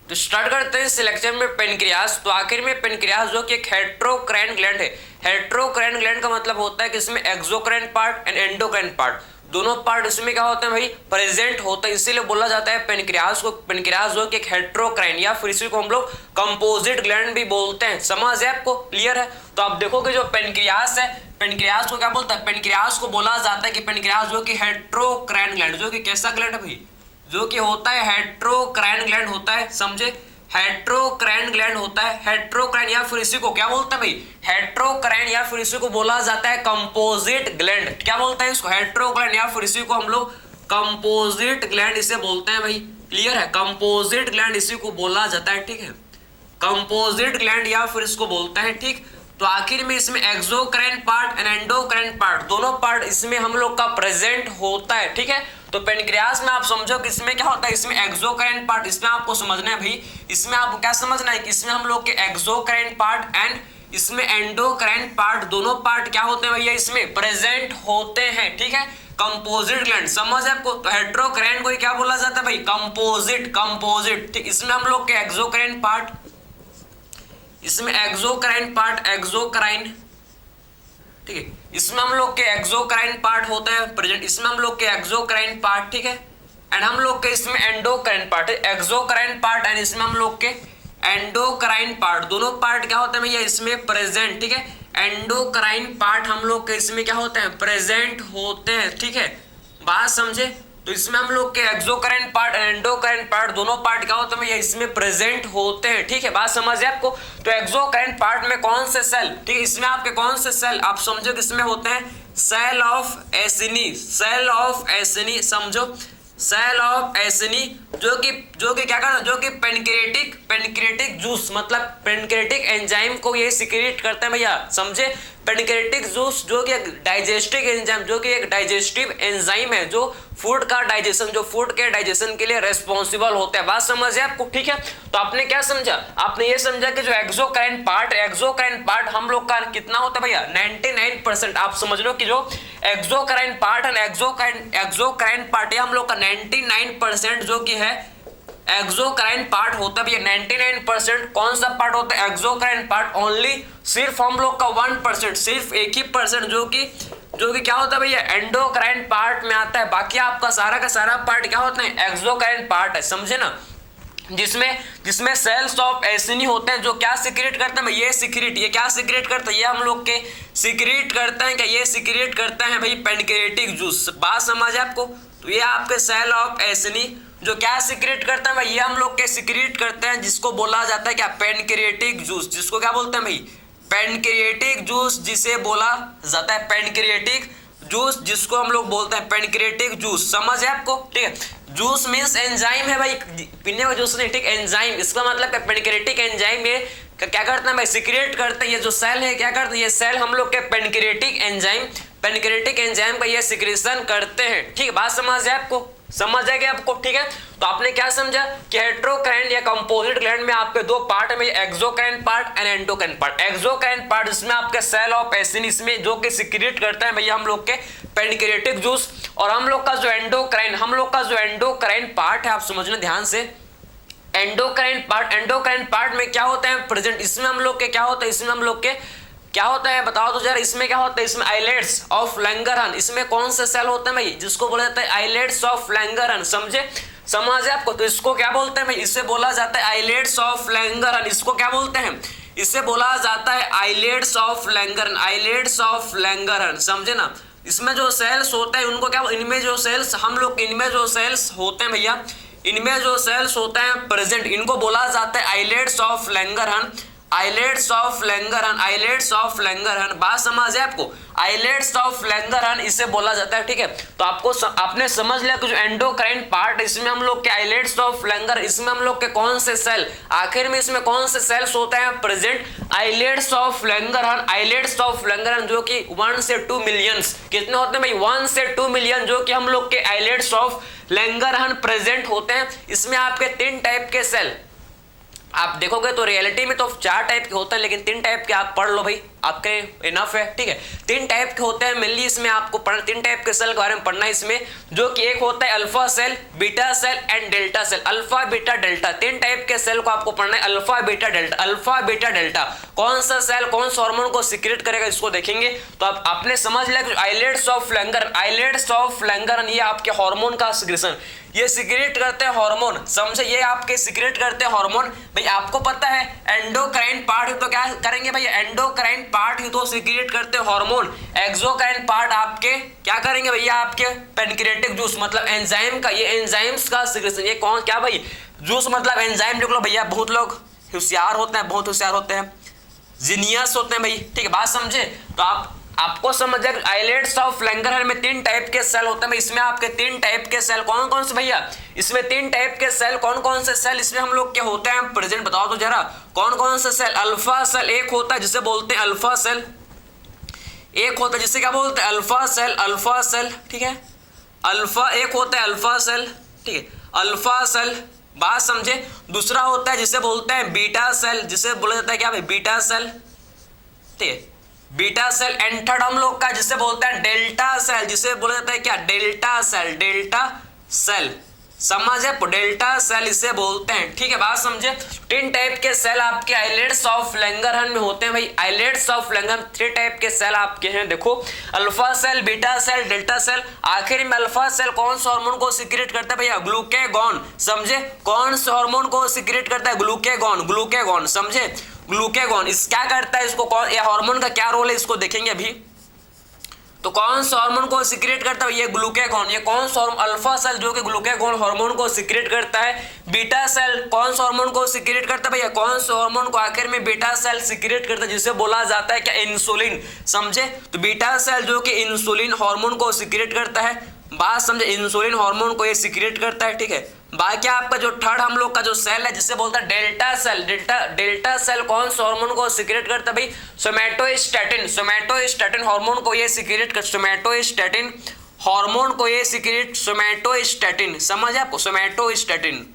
तो स्टार्ट करते हैं सिलेक्शन में पेनक्रियास। तो आखिर में पेनक्रियास जो कि एक हेट्रोक्राइन ग्लैंड है। हेट्रोक्राइन ग्लैंड का मतलब होता है कि इसमें exocrine part and endocrine part दोनों पार्ट इसमें क्या होते हैं भाई, प्रेजेंट होता है, इसीलिए बोला जाता है पेनक्रियास को। पेनक्रियास जो कि एक हेट्रोक्राइन या फिर इसी को हम लोग कंपोजिट ग्लैंड भी बोलते हैं। समझ है आपको, क्लियर है। तो आप देखोगे जो पेनक्रियास है, पेनक्रियास को क्या बोलता है, पेनक्रियास को बोला जाता है कि पेनक्रियास जो कि हेट्रोक्राइन ग्लैंड, जो कि कैसा ग्लैंड है भाई, जो कि होता है हेट्रोक्राइन ग्लैंड होता है, समझे, हेट्रोक्राइन ग्लैंड होता है। हेट्रोक्राइन या फिर इसी को क्या बोलते हैं भाई, हेट्रोक्राइन या फिर इसी को बोला जाता है कंपोजिट ग्लैंड। क्या बोलते हैं इसको, हेट्रोक्राइन या फिर इसी को हम लोग कंपोजिट ग्लैंड इसे बोलते हैं भाई, क्लियर है। कंपोजिट ग्लैंड इसी को बोला जाता है, ठीक है, कंपोजिट ग्लैंड या फिर इसको बोलते हैं, ठीक। तो आखिर में इसमें exocrine part and endocrine part दोनों पार्ट इसमें हम लोग का प्रेजेंट होता है, ठीक है। तो पेनक्रियास में आप समझो कि इसमें क्या होता है, इसमें एक्सोक्राइन पार्ट, इसमें आपको समझना है भाई, इसमें आपको क्या समझना है कि इसमें हम लोग के एक्सोक्राइन पार्ट एंड इसमें एंडोक्राइन पार्ट दोनों पार्ट क्या होते हैं भैया, इसमें प्रेजेंट होते हैं, ठीक है। कंपोजिट ग्लैंड समझ है आपको। तो हेट्रोक्राइन को क्या बोला जाता है भाई, कंपोजिट, कंपोजिट, ठीक। इसमें हम लोग के एक्सोक्राइन पार्ट, इसमें एक्सोक्राइन पार्ट, एक्सोक्राइन, ठीक है, इसमें हम लोग के एक्सोक्राइन पार्ट होता है प्रेजेंट, इसमें हम लोग के एक्सोक्राइन पार्ट, ठीक है, एंड हम लोग के इसमें एंडोक्राइन पार्ट है, एक्सोक्राइन पार्ट एंड इसमें हम लोग के एंडोक्राइन पार्ट दोनों पार्ट क्या होते हैं भैया, इसमें प्रेजेंट, ठीक है। एंडोक्राइन पार्ट हम लोग के इसमें क्या होते हैं, प्रेजेंट होते हैं, ठीक है, बात समझे। तो इसमें हम लोग के एक्सोक्राइन पार्ट एंडोक्राइन पार्ट दोनों पार्ट क्या होते हैं भैया, इसमें प्रेजेंट होते हैं, ठीक है, बात समझ है आपको। तो एक्सोक्राइन पार्ट में कौन से सेल, ठीक है, इसमें आपके कौन से सेल आप समझो कि इसमें होते हैं, cell of acini, cell of acini, समझो, सेल ऑफ एसिनी, जो कि क्या करता है, जो कि पेनक्रिएटिक जूस मतलब पेनक्रिएटिक एंजाइम को ये सिक्रेट करते हैं भैया, समझे। पेनक्रिएटिक जूस जो कि एक डाइजेस्टिव एंजाइम, जो कि एक डाइजेस्टिव एंजाइम है, जो फूड का डाइजेशन, जो फूड के डाइजेशन के लिए रेस्पॉन्सिबल होता है, बात समझ है आपको, ठीक है। तो आपने क्या समझा, आपने ये समझा कि जो एक्सोक्राइन पार्ट हम लोग का कितना होता है भैया, 99%। आप समझ लो कि जो exocrine part and exocrine part है हम लोग का 99% जो कि है एक्सोक्राइन पार्ट होता है भैया, 99%। कौन सा पार्ट होता है, एक्सोक्राइन पार्ट ओनली। सिर्फ हम लोग का 1%, सिर्फ 1 ही परसेंट जो कि क्या होता है भैया, एंडोक्राइन पार्ट में आता है। बाकी आपका सारा का सारा पार्ट क्या होता है, एक्सोक्राइन पार्ट है, समझे ना। जिसमें सेल्स ऑफ एसिनी होते हैं, जो क्या सिक्रेट करते हैं, ये क्या सिक्रेट करते हैं, ये हम लोग के सिक्रेट करते हैं, क्या ये सिक्रेट करते हैं भाई, पेनक्रिएटिक जूस, बात समझ है आपको। तो ये आपके सेल ऑफ एसिनी जो क्या सिक्रेट करते हैं भाई, ये हम लोग के सिक्रेट करते हैं, जिसको बोला जाता है क्या, पेनक्रिएटिक जूस, जिसको क्या बोलते हैं भाई, पेनक्रिएटिक जूस, जिसे बोला जाता है पेनक्रिएटिक जूस, जिसको हम लोग बोलते हैं पेनक्रिएटिक जूस, समझ है आपको, ठीक है। जूस मींस एंजाइम है भाई, पीने का जूस नहीं, ठीक, एंजाइम, इसका मतलब है पेनक्रिएटिक एंजाइम ये क्या करता है भाई, सिक्रेट करता है। ये जो सेल है क्या करता है, ये सेल हम लोग के पेनक्रिएटिक एंजाइम का ये सिक्रेशन करते हैं, ठीक है, बात समझ है आपको, समझ आएगा आपको, ठीक है। तो आपने क्या समझा कि हेट्रोक्राइन या कंपोजिट ग्लैंड में आपके दो पार्ट है, exocrine part and endocrine part. Exocrine part इसमें आपके सेल ऑफ एसिनी, इसमें जो कि सिक्रेट करता है भैया हम लोग के पेनक्रिएटिक जूस, और हम लोग का जो एंडोक्राइन पार्ट है, आप समझना ध्यान से, एंडोक्राइन पार्ट में क्या होता है प्रेजेंट, इसमें हम लोग के क्या होता है, इसमें हम लोग के क्या होता है बताओ तो जरा, इसमें क्या होता है, इसमें आइलेट्स ऑफ लैंगरहन, इसमें कौन से सेल होते हैं भाई, जिसको बोला जाता है आइलेट्स ऑफ लैंगरहन, समझे आपको। तो इसको क्या बोलते हैं भाई, इससे बोला जाता है आइलेट्स ऑफ लैंगरहन, इसको क्या बोलते हैं, इससे बोला जाता है आइलेट्स ऑफ लैंगरहन, समझे ना। इसमें जो सेल्स होते हैं उनको क्या, इनमें जो सेल्स होते हैं भैया, इनमें जो सेल्स होते हैं प्रेजेंट, इनको बोला जाता है आइलेट्स ऑफ लैंगरहन, बात समझ है आपको, आइलेट्स ऑफ लैंगरहन इसे बोला जाता है, ठीक है। तो आपने समझ लिया कि जो एंडोक्राइन पार्ट, इसमें हम लोग के आइलेट्स ऑफ लैंगर, इसमें हम लोग के कौन से सेल, आखिर में इसमें कौन से सेल्स होते हैं प्रेजेंट, आइलेट्स ऑफ लैंगरहन, जो कि 1 से 2 मिलियन, कितने होते हैं भाई, 1 से 2 मिलियन जो कि हम लोग के आइलेट्स ऑफ लैंगरहन प्रेजेंट होते हैं। इसमें आपके 3 टाइप के सेल आप देखोगे तो रियलिटी में तो 4 टाइप के होते हैं, लेकिन 3 टाइप के आप पढ़ लो भाई, आपके इनफ है, ठीक है। 3 टाइप के होते हैं मेनली इसमें आपको पढ़ना, 3 टाइप के सेल के बारे में पढ़ना है इसमें, जो कि एक होता है alpha cell, beta cell and delta cell. Alpha beta delta 3 type के सेल को आपको पढ़ना है, alpha beta delta. Alpha beta delta कौन सा सेल कौन सा हार्मोन को सीक्रेट करेगा इसको देखेंगे। तो आपने समझ लिया कि आइलेट्स ऑफ लैंगरहन ये आपके हार्मोन का सीक्रेशन, ये सीक्रेट करते हैं हार्मोन, समझे, ये आपके सीक्रेट करते हैं हार्मोन। भाई आपको पता है एंडोक्राइन पार्ट तो क्या करेंगे भाई, एंडोक्राइन पार्ट ही तो सीक्रेट करते हैं हार्मोन। एक्सोक्राइन पार्ट आपके क्या करेंगे भैया, आपके पेनक्रियाटिक जूस मतलब एंजाइम का, ये एंजाइम्स का सीक्रेशन। ये कौन क्या भाई, जूस मतलब एंजाइम लिख लो भैया। बहुत लोग होशियार होते हैं, बहुत होशियार होते हैं, जीनियस होते हैं भाई, ठीक है, बात समझे। तो आपको समझ जाए आइलेट्स ऑफ लैंगरहन में 3 टाइप के सेल होते हैं। इसमें आपके 3 टाइप के सेल कौन कौन से भैया, इसमें 3 टाइप के सेल कौन कौन से सेल इसमें हम लोग क्या होते हैं प्रेजेंट, बताओ तो जरा कौन कौन से सेल। अल्फा सेल एक होता है जिसे बोलते हैं अल्फा सेल, एक होता है जिसे क्या बोलते हैं अल्फा सेल, ठीक है। अल्फा एक होता है अल्फा सेल, ठीक है, अल्फा सेल, बात समझे। दूसरा होता है जिसे बोलते हैं बीटा सेल, जिसे बोला जाता है क्या भाई, बीटा सेल, ठीक है, बीटा सेल। एंड थर्ड हम लोग का जिसे बोलते हैं डेल्टा सेल, जिसे बोला जाता है क्या, डेल्टा सेल, समझे, डेल्टा सेल इसे बोलते हैं, ठीक है, बात समझे। 3 टाइप के सेल आपके आइलेट्स ऑफ लैंगरहन में होते हैं भाई। आइलेट्स ऑफ लैंगरहन 3 टाइप के सेल आपके हैं, देखो alpha cell, beta cell, delta cell. आखिर में अल्फा सेल कौन सा हार्मोन को सीक्रेट करता है भैया, ग्लूकेगॉन, समझे, कौन सा हार्मोन को सीक्रेट करता है, ग्लूकेगॉन, समझे, ग्लूकेगॉन। इस क्या करता है, इसको कौन, ये हार्मोन का क्या रोल है इसको देखेंगे अभी। तो कौन सा हार्मोन को सीक्रेट करता है, ये ग्लूकेगॉन। ये कौन सा अल्फा सेल जो कि ग्लूकेगॉन हार्मोन को सीक्रेट करता है। बीटा सेल कौन सा हार्मोन को सीक्रेट करता है भैया, कौन सा हार्मोन को आखिर में बीटा सेल सीक्रेट करता है, जिसे बोला जाता है क्या, इंसुलिन, समझे। तो बीटा सेल जो कि इंसुलिन हार्मोन को सीक्रेट करता है, बात समझे, इंसुलिन हार्मोन को ये सीक्रेट करता है, ठीक है। बाकी आपका जो थर्ड हम लोग का जो सेल है जिसे बोलता है डेल्टा सेल, डेल्टा सेल कौन सा हार्मोन को सीक्रेट करता है भाई, सोमैटोस्टैटिन हार्मोन को ये सीक्रेट कर, सोमैटोस्टैटिन हार्मोन को ये सीक्रेट, सोमैटोस्टैटिन, समझ आपको, सोमैटोस्टैटिन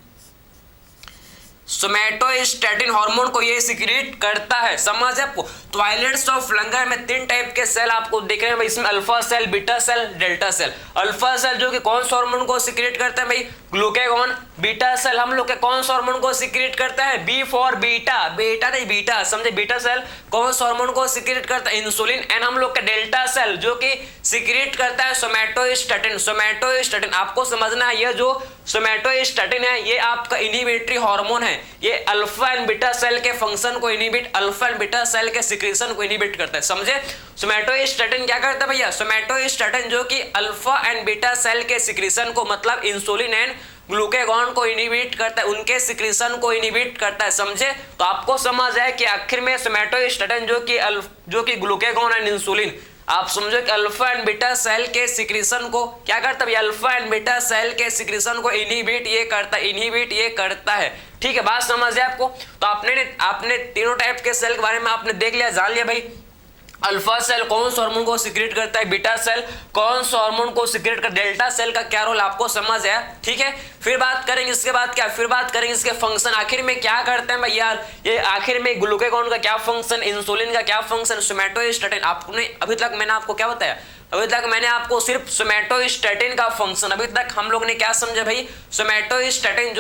हार्मोन को ये सीक्रेट करता है, समझ आपको। तो आइलेट्स ऑफ लैंगरहन में 3 टाइप के सेल आपको देख रहे हैं भाई, इसमें alpha cell, beta cell, delta cell. Alpha cell जो कि कौन सा हार्मोन को सीक्रेट करता है भाई, ग्लूकेगॉन। बीटा सेल हम लोग के कौन सा हार्मोन को सीक्रेट करता है, बी फॉर बीटा, बेटा नहीं बीटा, समझे। बीटा सेल कौन सा हार्मोन को सीक्रेट करता है, इंसुलिन। एंड हम लोग का डेल्टा सेल जो कि सीक्रेट करता है सोमैटोस्टैटिन। आपको समझना है ये जो सोमैटोस्टैटिन है ये आपका इनहिबिटरी हार्मोन है, ये अल्फा एंड बीटा सेल के फंक्शन को inhibit, alpha and beta cell के सिक्रेशन को इनहिबिट करता है, समझे। सोमैटोस्टैटिन क्या करता है भैया, सोमैटोस्टैटिन जो कि अल्फा एंड बीटा सेल के सिक्रेशन को मतलब इंसुलिन एंड ग्लूकेगॉन को इनहिबिट करता है, उनके सिक्रेशन को इनहिबिट करता है, समझे। तो आपको समझ आए कि आखिर में सोमैटोस्टैटिन जो कि ग्लूकेगॉन एंड इंसुलिन, आप समझो कि अल्फा एंड बीटा सेल के सिक्रेशन को क्या करता है, अल्फा एंड बीटा सेल के सिक्रेशन को इनहिबिट ये करता है, ठीक है, बात समझ है आपको। तो आपने तीनों टाइप के सेल के बारे में आपने देख लिया, जान लिया भाई। अल्फा सेल कौन सा हार्मोन को सीक्रेट करता है, बीटा सेल कौन सा हार्मोन को सीक्रेट करता है, डेल्टा सेल का क्या रोल आपको समझ आया, ठीक है। फिर बात करेंगे इसके बाद क्या, फिर बात करेंगे इसके फंक्शन, आखिर में क्या करते हैं भाई यार ये, आखिर में ग्लूकेगॉन का क्या फंक्शन, इंसुलिन का क्या फंक्शन, सोमैटोस्टैटिन। आपने अभी तक मैंने आपको क्या बताया, अभी तक मैंने आपको सिर्फ सोमैटोस्टैटिन का फंक्शन, अभी तक हम लोग ने क्या समझा भाई, सोमैटोस्टैटिन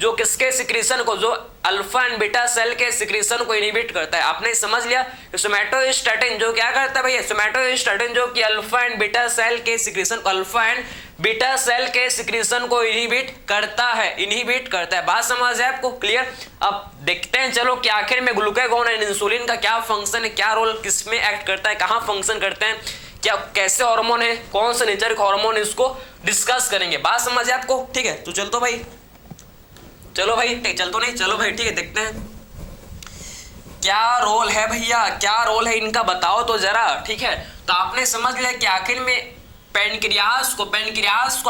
जो किसके सिक्रेशन को, जो अल्फा एंड बीटा सेल के सिक्रेशन को इनहिबिट करता है, आपने समझ लिया। सोमैटोस्टैटिन जो क्या करता है भैया, सोमैटोस्टैटिन जो कि अल्फा एंड बीटा सेल के secretion, alpha and beta cell के सिक्रेशन को इनहिबिट करता है, बात समझ है आपको, क्लियर। अब देखते हैं चलो कि आखिर में ग्लूकेगॉन एंड इंसुलिन का क्या फंक्शन है, क्या रोल किसमें एक्ट करता है, कहाँ फंक्शन करते हैं, क्या कैसे हार्मोन है, कौन सा नेचर का हार्मोन है, इसको डिस्कस करेंगे, बात समझ है आपको, ठीक है। तो चलो भाई चलो भाई ठीक है, देखते हैं क्या रोल है भैया, क्या रोल है इनका बताओ तो जरा, ठीक है। तो आपने समझ लिया कि आखिर में पेनक्रियास को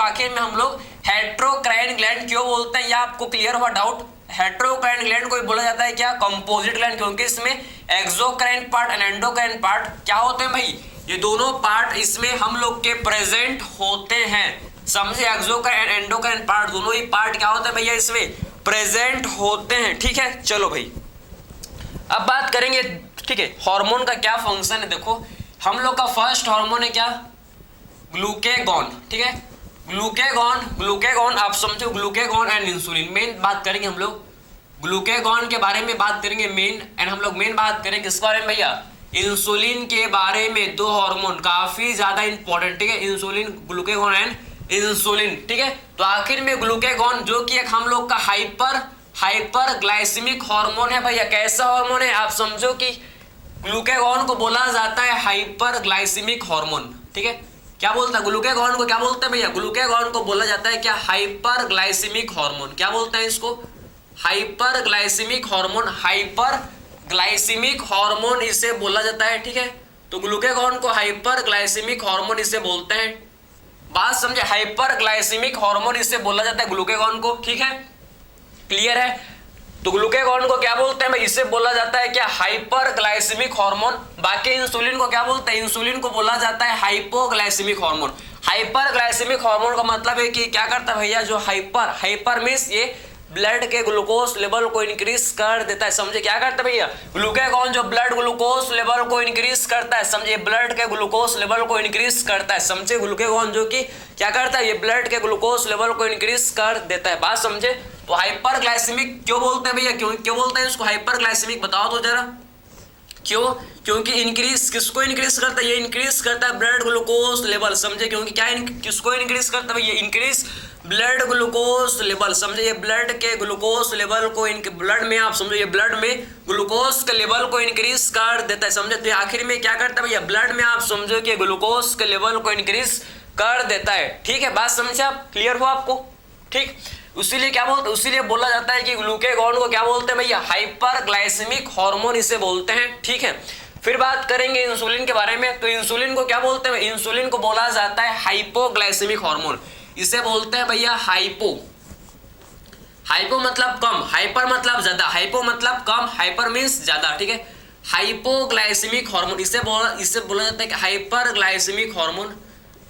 आखिर में हम लोग हेट्रोक्राइन ग्लैंड क्यों बोलते हैं, या आपको क्लियर हुआ डाउट। हेट्रोक्राइन ग्लैंड को बोला जाता है क्या, कंपोजिट ग्लैंड, क्योंकि इसमें exocrine part and endocrine part क्या होते हैं भाई, ये दोनों पार्ट इसमें हम लोग के प्रेजेंट होते हैं, समझे। एक्सोक्राइन एंड एंडोक्राइन पार्ट दोनों ही पार्ट क्या होते हैं भैया, इसमें प्रेजेंट होते हैं, ठीक है। चलो भाई अब बात करेंगे ठीक है, हार्मोन का क्या फंक्शन है, देखो हम लोग का फर्स्ट हार्मोन है क्या, ग्लूकेगॉन, ठीक है, ग्लूकेगॉन आप समझो, ग्लूकेगॉन एंड इंसुलिन। मेन बात करेंगे हम लोग ग्लूकेगॉन के बारे में बात करेंगे मेन, एंड हम लोग मेन बात करेंगे किस बारे में भैया, इंसुलिन के बारे में। दो हार्मोन काफी ज्यादा इंपॉर्टेंट, ठीक है, इंसुलिन, ग्लूकेगॉन एंड इंसुलिन, ठीक है। तो आखिर में ग्लूकेगॉन जो कि एक हम लोग का हाइपर ग्लाइसेमिक हार्मोन है भैया। कैसा हार्मोन है, आप समझो कि ग्लूकेगॉन को बोला जाता है हाइपर ग्लाइसेमिक हार्मोन, ठीक है। क्या बोलता है ग्लूकेगॉन को, क्या बोलते हैं भैया, ग्लूकेगॉन को बोला जाता है क्या, हाइपर ग्लाइसेमिक हार्मोन। क्या बोलते हैं इसको, hyperglycaemic hormone, hyperglycaemic hormone इसे बोला जाता है, ठीक है। तो ग्लूकेगॉन को हाइपर ग्लाइसेमिक हार्मोन इसे बोलते हैं, बात समझे, हाइपर ग्लाइसेमिक हार्मोन इसे बोला जाता है ग्लूकेगॉन को, ठीक है, क्लियर है। तो ग्लूकेगॉन को क्या बोलते हैं, इसे बोला जाता है क्या, हाइपर ग्लाइसेमिक हार्मोन। बाकी इंसुलिन को क्या बोलते हैं, इंसुलिन को बोला जाता है hypoglycaemic hormone. Hyperglycaemic hormone का मतलब है कि क्या करता है भैया, जो हाइपर मींस ये ब्लड के ग्लूकोज लेवल को इंक्रीज कर देता है, समझे। क्या करता है भैया, ग्लूकेगॉन जो ब्लड ग्लूकोज लेवल को इंक्रीज करता है, समझे, ब्लड के ग्लूकोज लेवल को इंक्रीज करता है, समझे। ग्लूकेगॉन जो कि क्या करता है, ये ब्लड के ग्लूकोज लेवल को इंक्रीज कर देता है, बात समझे। तो हाइपर ग्लाइसेमिक क्यों बोलते हैं भैया, क्यों बोलते हैं इसको हाइपर ग्लाइसेमिक, बताओ तो जरा क्यों। क्योंकि इंक्रीज किसको इंक्रीज करता है, ये इंक्रीज करता है ब्लड ग्लूकोज लेवल, समझे। क्योंकि क्या किसको इंक्रीज करता है, ये इंक्रीज ब्लड ग्लूकोज लेवल, समझे। ये ब्लड के ग्लूकोज लेवल को ब्लड में आप समझो, ये ब्लड में ग्लूकोज के लेवल को इंक्रीज कर देता है, समझे। तो आखिर में क्या करता है भैया, ब्लड में आप समझो कि ग्लूकोज के लेवल को इंक्रीज कर देता है, ठीक है, बात समझे आप, क्लियर हो आपको, ठीक। इसीलिए क्या बोलते, इसीलिए बोला जाता है कि ग्लूकेगॉन को क्या बोलते हैं भैया, हाइपर ग्लाइसेमिक हार्मोन इसे बोलते हैं, ठीक है। फिर बात करेंगे इंसुलिन के बारे में। तो इंसुलिन को क्या बोलते हैं, इंसुलिन को बोला जाता है हाइपोग्लाइसेमिक हार्मोन, इसे बोलते हैं भैया हाइपो मतलब कम, हाइपर मतलब ज्यादा, हाइपो मतलब कम, हाइपर मींस ज्यादा, ठीक है। हाइपोग्लाइसेमिक हार्मोन इसे बोला जाता है हाइपर ग्लाइसेमिक हार्मोन।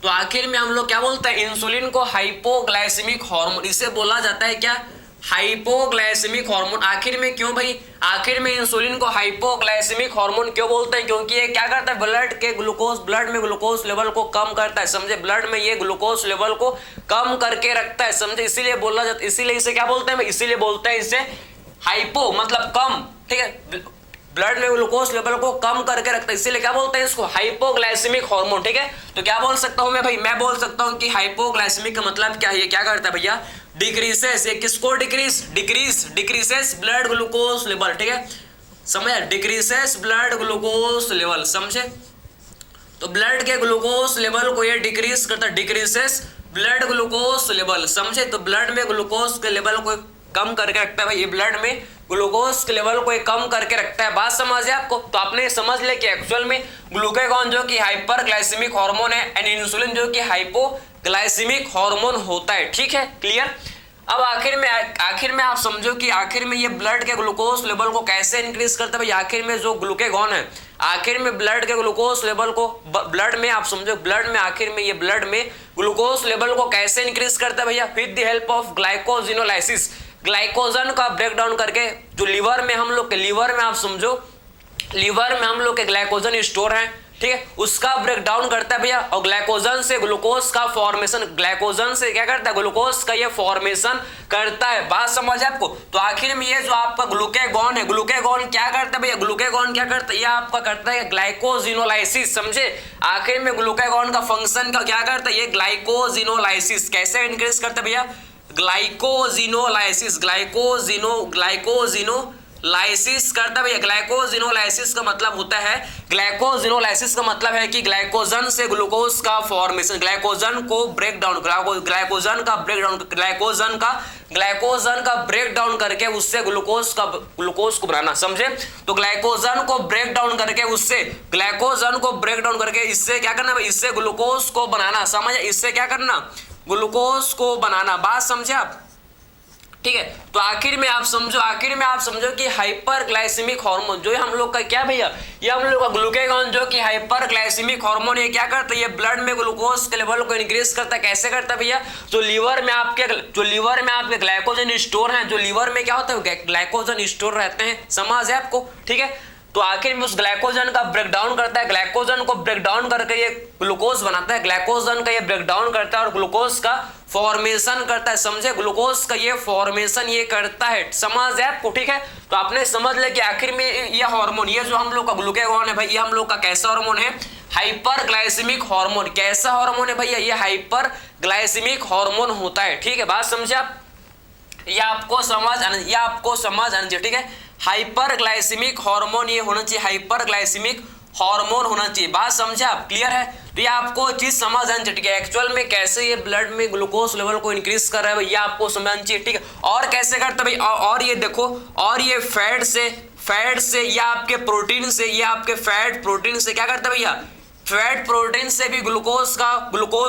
तो आखिर में हम लोग क्या बोलते हैं, इंसुलिन को हाइपोग्लाइसेमिक हार्मोन इसे बोला जाता है क्या, हाइपोग्लाइसेमिक हार्मोन। आखिर में क्यों भाई, आखिर में इंसुलिन को हाइपोग्लाइसेमिक हार्मोन क्यों बोलते हैं, क्योंकि ये क्या करता है, ब्लड में ग्लूकोज लेवल को कम करता है, समझे। ब्लड में ये ग्लूकोज लेवल को कम करके रखता है, समझे। इसीलिए बोला जाता है, इसीलिए इसे क्या बोलते हैं, इसीलिए बोलते हैं इसे हाइपो मतलब कम, ठीक है, ब्लड में ग्लूकोज लेवल को कम करके रखता है, इसीलिए क्या बोलते हैं इसको, हाइपोग्लाइसेमिक हार्मोन, ठीक है। तो क्या बोल सकता हूं मैं भाई, मैं बोल सकता हूं कि हाइपोग्लाइसेमिक का मतलब क्या है, ये क्या करता है भैया, डिक्रीसेस, ये किसको डिक्रीसेस ब्लड ग्लूकोज लेवल, ठीक है, समझे, डिक्रीसेस ब्लड ग्लूकोज लेवल, समझे। तो ब्लड के ग्लूकोज लेवल को ये डिक्रीज करता है, डिक्रीसेस ब्लड ग्लूकोज लेवल, समझे। तो ब्लड में ग्लूकोज के लेवल को कम करके रखता है भाई, ये ब्लड में ग्लूकोज के लेवल को कम करके रखता है, बात समझ है आपको। तो आपने समझ लिया कि एक्चुअल में ग्लूकेगॉन जो कि हाइपर ग्लाइसेमिक हार्मोन है एंड इंसुलिन जो कि हाइपोग्लाइसेमिक हार्मोन होता है, ठीक है, क्लियर। अब आखिर में आप समझो कि आखिर में ये ब्लड के ग्लूकोज लेवल को कैसे इंक्रीज करता है भाई। आखिर में जो ग्लूकेगॉन है, आखिर में ब्लड के ग्लूकोज लेवल को ब्लड में आप समझो, ब्लड में आखिर में ये ब्लड में ग्लूकोज लेवल को कैसे इंक्रीज करता है भैया, with the help of glycogenolysis, glycogen का ब्रेक डाउन करके। जो लीवर में हम लोग के, लीवर में आप समझो, लीवर में हम लोग के ग्लाइकोजन स्टोर है, ठीक है, उसका ब्रेक डाउन करता है भैया। और ग्लाइकोजन से ग्लूकोज का फॉर्मेशन, ग्लाइकोजन से क्या करता है, ग्लूकोज का ये फॉर्मेशन करता है, बात समझ आपको। तो आखिर में ये जो आपका ग्लूकेगॉन है, ग्लूकेगॉन क्या करता है भैया, ग्लूकेगॉन क्या करता है, ये आपका करता है ग्लाइकोजिनोलाइसिस, समझे। आखिर में ग्लूकेगॉन का फंक्शन का क्या करता है, ये ग्लाइकोजिनोलाइसिस कैसे इंक्रीज करता है भैया, ग्लाइकोजिनोलाइसिस करता है भैया। ग्लाइकोजिनोलाइसिस का मतलब होता है, ग्लाइकोजिनोलाइसिस का मतलब है कि ग्लाइकोजन से ग्लूकोज का फॉर्मेशन, ग्लाइकोजन को ब्रेक डाउन, ग्लाइकोजन का ब्रेक डाउन करके उससे ग्लूकोज को बनाना, समझे। तो ग्लाइकोजन को ब्रेक डाउन करके इससे क्या करना, इससे ग्लूकोज को बनाना, समझ, इससे क्या करना, ग्लूकोज को बनाना, बात समझे आप, ठीक है। तो आखिर में आप समझो कि हाइपर ग्लाइसेमिक हार्मोन जो है हम लोग का क्या भैया, ये हम लोग का ग्लूकेगॉन जो कि हाइपर ग्लाइसेमिक हार्मोन ये क्या करता है, ये ब्लड में ग्लूकोज के लेवल को इंक्रीज करता है। कैसे करता है भैया, जो लीवर में आपके ग्लाइकोजन स्टोर हैं, जो लीवर में क्या होता है, ग्लाइकोजन स्टोर रहते हैं, समझ है आपको, ठीक है। तो आखिर में उस ग्लाइकोजन का ब्रेकडाउन करता है, ग्लाइकोजन को ब्रेकडाउन करके ये ग्लूकोज बनाता है, ग्लाइकोजन का ये ब्रेकडाउन करता है और ग्लूकोज का फॉर्मेशन करता है, समझे, ग्लूकोज का ये फॉर्मेशन ये करता है, समझ है आपको, ठीक है। तो आपने समझ लिया कि आखिर में ये हार्मोन, ये जो हम लोग का ग्लूकागॉन है भाई, ये हम लोग का कैसा हार्मोन है, हाइपर ग्लाइसेमिक हार्मोन। कैसा हार्मोन है भैया, ये हाइपर ग्लाइसेमिक हार्मोन होता है, ठीक है, बात समझे आप, ये आपको समझ आना चाहिए, ठीक है। हाइपर ग्लाइसेमिक हार्मोन ये होना चाहिए, हाइपर ग्लाइसेमिक हार्मोन होना चाहिए, बात समझे आप, क्लियर है। तो ये आपको चीज समझ आनी चाहिए, ठीक है, एक्चुअल में कैसे ये ब्लड में ग्लूकोज लेवल को इंक्रीज कर रहा है भैया, आपको समझना चाहिए, ठीक है। और कैसे करता है भाई, और ये देखो, और ये फैट से या आपके प्रोटीन से, ये आपके फैट प्रोटीन से क्या करता है भैया, फैट प्रोटीन से भी ग्लूकोज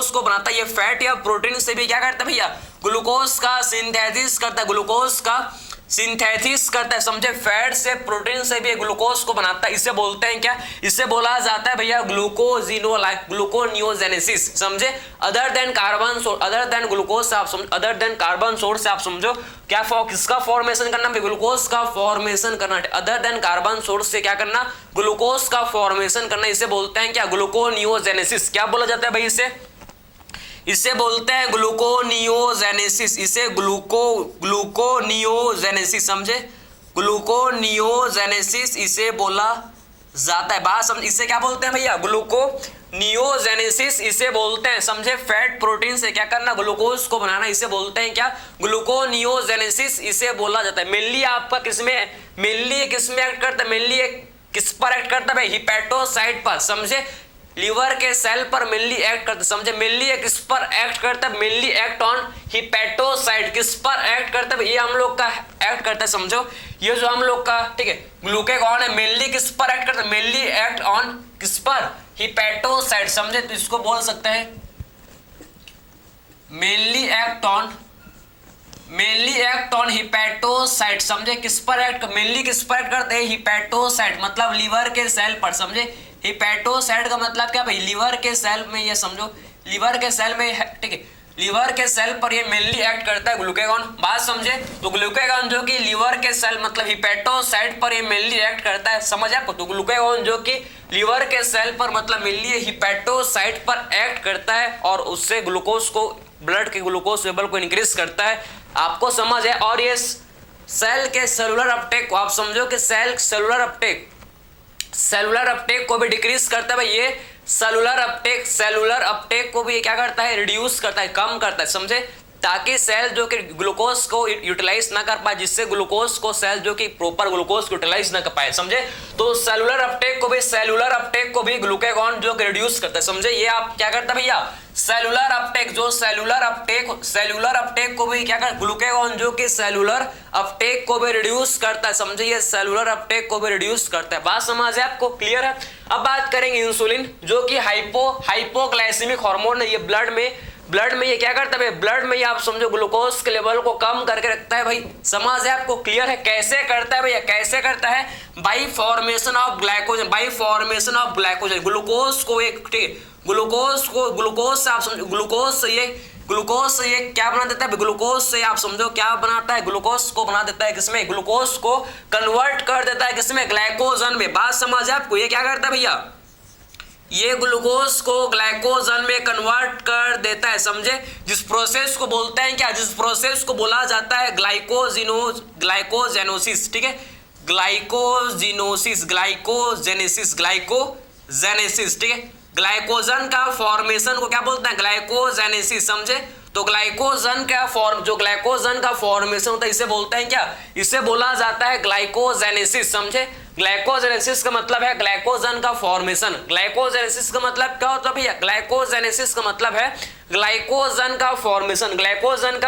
को बनाता है, ये फैट या प्रोटीन से भी क्या करता है भैया, ग्लूकोज का सिंथेसिस करता है, ग्लूकोज का सिंथेसिस करता है, समझे, फैट से प्रोटीन से भी ग्लूकोज को बनाता है, इसे बोलते हैं क्या, इसे बोला जाता है भैया ग्लूकोनियोजेनेसिस, समझे। Other than carbon source, other than glucose से आप समझो, अदर देन कार्बन सोर्स से आप समझो क्या किसका फॉर्मेशन करना, ग्लूकोज का फॉर्मेशन करना, अदर देन कार्बन सोर्स से क्या करना, ग्लूकोज का फॉर्मेशन करना, इसे बोलते हैं क्या, ग्लूकोनियोजेनेसिस। क्या बोला जाता है भाई, इसे बोलते हैं ग्लूकोनियोजेनेसिस, इसे ग्लूकोनियोजेनेसिस, समझे, ग्लूकोनियोजेनेसिस इसे बोला जाता है, बात समझ, इसे क्या बोलते हैं भैया, ग्लूकोनियोजेनेसिस इसे बोलते हैं, समझे, फैट प्रोटीन से क्या करना, ग्लूकोज को बनाना, इसे बोलते हैं क्या, ग्लूकोनियोजेनेसिस इसे बोला जाता है। मेनली आपका किसमें एक्ट करता है, मेनली किस पर एक्ट करता है भाई, हिपैटोसाइट पर, समझे, लीवर के सेल पर मेनली एक्ट करता है, समझे, मेनली किस पर एक्ट करता है, मेनली एक्ट ऑन हिपैटोसाइट, किस पर एक्ट करता है, ये हम लोग का एक्ट करता है, समझो, ये जो हम लोग का, ठीक है, ग्लूकागॉन है, मेनली किस पर एक्ट करता है, मेनली एक्ट ऑन किस पर, हिपैटोसाइट, समझे, तो इसको बोल सकते हैं मेनली एक्ट ऑन हिपैटोसाइट, समझे, किस पर एक्ट, मेनली किस पर एक्ट करते हैं, हिपैटोसाइट, मतलब लीवर के सेल पर, समझे, हिपैटोसाइट का मतलब क्या भाई, लीवर के सेल में, ये समझो, लीवर के सेल में, ठीक है, लीवर के सेल पर ये मेनली एक्ट करता है ग्लूकागॉन, बात समझे। तो ग्लूकागॉन जो कि लीवर के सेल मतलब हिपैटोसाइट पर ये मेनली एक्ट करता है, समझ आपको, तो ग्लूकागॉन जो कि लीवर के सेल पर मतलब मेनली हिपैटोसाइट पर एक्ट करता है और उससे ग्लूकोज को, ब्लड के ग्लूकोज लेवल को इंक्रीज करता है, आपको समझ है। और ये सेल के सेलुलर अपटेक को आप समझो कि सेलुलर अपटेक को भी डिक्रीज करता है भाई, ये सेलुलर अपटेक को भी क्या करता है, रिड्यूस करता है, कम करता है, समझे, ताकि सेल जो कि ग्लूकोज को यूटिलाइज ना कर पाए, जिससे ग्लूकोज को सेल जो कि प्रॉपर ग्लूकोज को यूटिलाइज ना कर पाए, समझे। तो सेलुलर अपटेक को भी ग्लूकागॉन जो कि रिड्यूस करता है, समझे। ये आप क्या करता है भैया, सेलुलर अपटेक को भी क्या कर, ग्लूकागॉन जो कि सेलुलर अपटेक को भी रिड्यूस करता है, समझे, ये सेलुलर अपटेक को भी रिड्यूस करता है, बात समझ है आपको, क्लियर है। अब बात करेंगे इंसुलिन जो कि हाइपोग्लाइसेमिक हार्मोन है, ये ब्लड में ये क्या करता है, ब्लड में ये आप समझो ग्लूकोज के लेवल को कम करके रखता है भाई, समझ है आपको, क्लियर है। कैसे करता है भैया, कैसे करता है, by formation of glycogen, glucose को एक, ग्लूकोज से आप समझो, ग्लूकोज से ये क्या बना देता है, ग्लूकोज से आप समझो क्या बनाता है, ग्लूकोज को बना देता है किसमें, ग्लूकोज को कन्वर्ट कर देता है किसमें, ग्लाइकोजन में, बात समझ है आपको। ये क्या करता है भैया, ये ग्लूकोज को ग्लाइकोजन में कन्वर्ट कर देता है, समझे, जिस प्रोसेस को बोलते हैं क्या, जिस प्रोसेस को बोला जाता है ग्लाइकोजेनेसिस, ठीक है, ग्लाइकोजेनेसिस, ठीक है, ग्लाइकोजन का फॉर्मेशन को क्या बोलते हैं, ग्लाइकोजेनेसिस, समझे। तो ग्लाइकोजन का फॉर्मेशन होता है, इसे बोलते हैं क्या, इसे बोला जाता है ग्लाइकोजेनेसिस, समझे। ग्लाइकोजेनेसिस का मतलब है ग्लाइकोजन का फॉर्मेशन, ग्लाइकोजेनेसिस का मतलब क्या होता है भैया, ग्लाइकोजेनेसिस का मतलब है ग्लाइकोजन का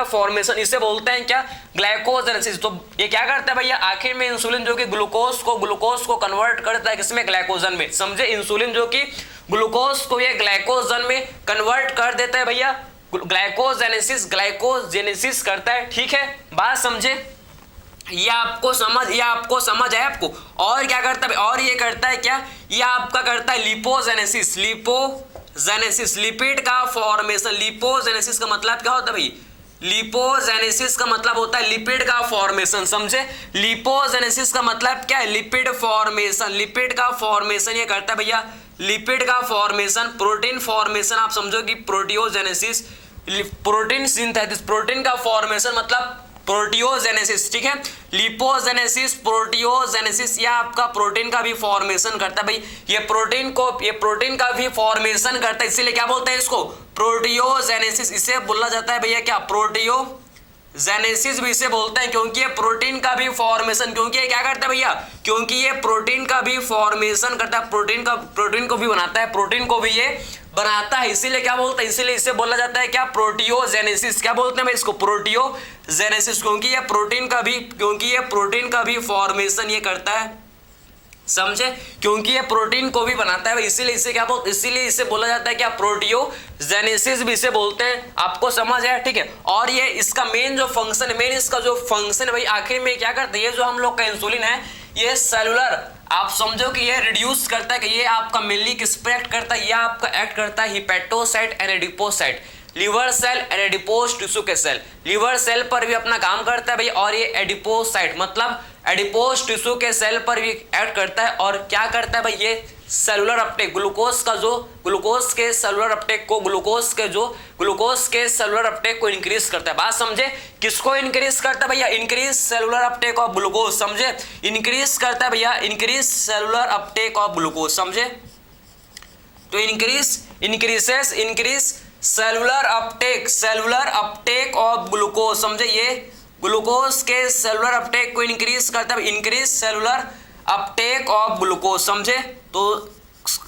फॉर्मेशन, इसे बोलते हैं क्या, ग्लाइकोजेनेसिस। तो ये क्या करता है भैया, आखिर में इंसुलिन जो कि ग्लूकोज को कन्वर्ट करता है किसमें, ग्लाइकोजन में, समझे, इंसुलिन जो कि ग्लूकोज को ये ग्लाइकोजन में कन्वर्ट कर देता है भैया, ग्लाइकोजेनेसिस करता है, ठीक है, बात समझे, ये आपको समझ है आपको। और क्या करता है, और ये करता है क्या, ये आपका करता है लिपोजेनेसिस, लिपिड का फॉर्मेशन, लिपोजेनेसिस का मतलब क्या होता है भाई, लिपोजेनेसिस का मतलब होता है लिपिड का फॉर्मेशन, समझे। लिपोजेनेसिस का मतलब क्या है, लिपिड फॉर्मेशन। लिपिड का फॉर्मेशन ये करता है भैया, लिपिड का फॉर्मेशन। प्रोटीन फॉर्मेशन आप समझो कि प्रोटियोजेनेसिस, प्रोटीन सिंथेसिस, प्रोटीन का फॉर्मेशन मतलब प्रोटियोजेनेसिस, ठीक है। लिपोजेनेसिस, प्रोटियोजेनेसिस, या आपका प्रोटीन का भी फॉर्मेशन करता है भाई। ये प्रोटीन का भी फॉर्मेशन करता है, इसीलिए क्या बोलते हैं इसको, प्रोटियोजेनेसिस। इसे बोला जाता है भैया क्या, प्रोटियोजेनेसिस भी इसे बोलते हैं, क्योंकि ये प्रोटीन का भी फॉर्मेशन, क्योंकि ये क्या करता है भैया, क्योंकि ये प्रोटीन का भी फॉर्मेशन करता है, प्रोटीन को भी बनाता है, प्रोटीन को भी ये बनाता है, इसीलिए क्या बोलते हैं, इसीलिए इसे बोला जाता है क्या, प्रोटियोजेनेसिस। क्या बोलते हैं भाई इसको, प्रोटियोजेनेसिस, क्योंकि ये प्रोटीन का भी फॉर्मेशन ये करता है, समझे, क्योंकि ये प्रोटीन को भी बनाता है, इसीलिए इसे क्या बोलते, इसीलिए इसे बोला जाता है क्या, प्रोटियोजेनेसिस भी इसे बोलते हैं। आपको समझ आया, ठीक है। और ये इसका मेन जो फंक्शन है, इसका जो फंक्शन है भाई, आखिर में क्या करता है, ये जो हम लोग का इंसुलिन है, ये सेलुलर, आप समझो कि ये रिड्यूस करता है, कि ये आपका मेनली किस पे एक्ट करता है, ये आपका एक्ट करता है hepatocyte and adipocyte, liver cell and adipose tissue के सेल, लिवर सेल पर भी अपना काम करता है भाई, और ये एडिपोसाइट मतलब एडिपोज टिश्यू के सेल पर भी एक्ट करता है। और क्या करता है भाई, ये सेलुलर अपटेक, ग्लूकोज के सेलुलर अपटेक को इंक्रीज करता है। बात समझे, किसको इंक्रीज करता है भैया, increase cellular Uptake of glucose, समझे, इंक्रीज करता है भैया, increase cellular Uptake of glucose, समझे। तो increase cellular Uptake of glucose, समझे, ये ग्लूकोज के सेलुलर अपटेक को इंक्रीज करता है, increase cellular Uptake of glucose, समझे। तो